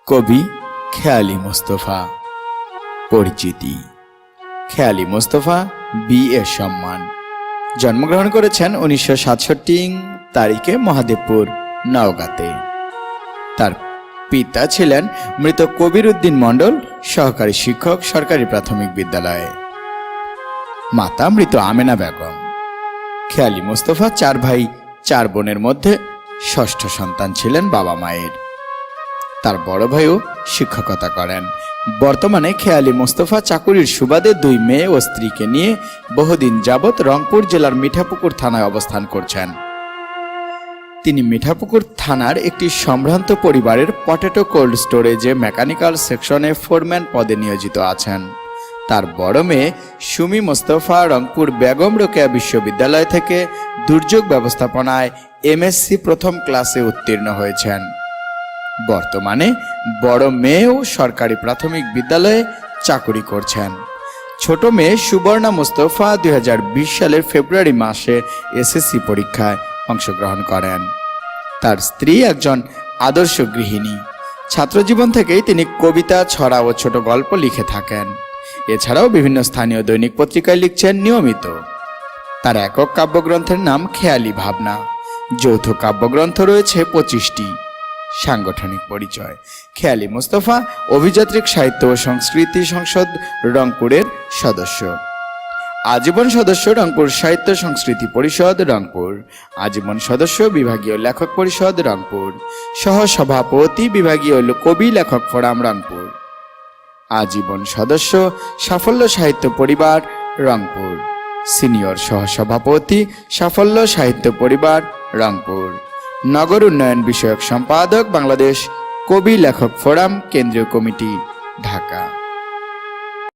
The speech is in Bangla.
কবি খেয়ালি মোস্তফা। পরিচিতি: খেয়ালি মোস্তফা BA সম্মান। জন্মগ্রহণ করেছেন 1967 তারিখে মহাদেবপুর, নওগাঁতে। তার পিতা ছিলেন মৃত কবির উদ্দিন মণ্ডল, সহকারী শিক্ষক, সরকারি প্রাথমিক বিদ্যালয়ে। মাতা মৃত আমেনা বেগম। খেয়ালি মোস্তফা 4 ভাই 4 বোনের মধ্যে ষষ্ঠ সন্তান ছিলেন বাবা মায়ের। তার বড় ভাইও শিক্ষকতা করেন। বর্তমানে খেয়ালি মোস্তফা চাকুরির সুবাদে 2 মেয়ে ও স্ত্রীকে নিয়ে বহুদিন যাবৎ রংপুর জেলার মিঠাপুকুর থানায় অবস্থান করছেন। তিনি মিঠাপুকুর থানার একটি সম্ভ্রান্ত পরিবারের পটেটো কোল্ড স্টোরেজে মেকানিক্যাল সেকশনে ফোরম্যান পদে নিয়োজিত আছেন। তার বড় মেয়ে সুমি মোস্তফা রংপুর বেগম রোকেয়া বিশ্ববিদ্যালয় থেকে দুর্যোগ ব্যবস্থাপনায় MSc প্রথম ক্লাসে উত্তীর্ণ হয়েছেন। বর্তমানে বড় মেয়েও সরকারি প্রাথমিক বিদ্যালয়ে চাকুরি করছেন। ছোট মেয়ে সুবর্ণা মোস্তফা 2020 সালের ফেব্রুয়ারি মাসে SSC পরীক্ষায় অংশগ্রহণ করেন। তার স্ত্রী একজন আদর্শ গৃহিণী। ছাত্রজীবন থেকেই তিনি কবিতা, ছড়া ও ছোট গল্প লিখে থাকেন। এছাড়াও বিভিন্ন স্থানীয় দৈনিক পত্রিকায় লিখছেন নিয়মিত। তার একক কাব্যগ্রন্থের নাম খেয়ালি ভাবনা। যৌথ কাব্যগ্রন্থ রয়েছে 25টি। সাংগঠনিক পরিচয়: খেয়ালি মোস্তফা অভিযাত্রিক সাহিত্য ও সংস্কৃতি সংসদ রংপুরের সদস্য, আজীবন সদস্য রংপুর সাহিত্য সংস্কৃতি পরিষদ রংপুর, আজীবন সদস্য বিভাগীয় লেখক পরিষদ রংপুর, সহসভাপতি বিভাগীয় কবি লেখক ফোরাম রংপুর, আজীবন সদস্য সাফল্য সাহিত্য পরিবার রংপুর, সিনিয়র সহসভাপতি সাফল্য সাহিত্য পরিবার রংপুর, নগর উন্নয়ন বিষয়ক সম্পাদক বাংলাদেশ কবি লেখক ফোরাম কেন্দ্রীয় কমিটি ঢাকা।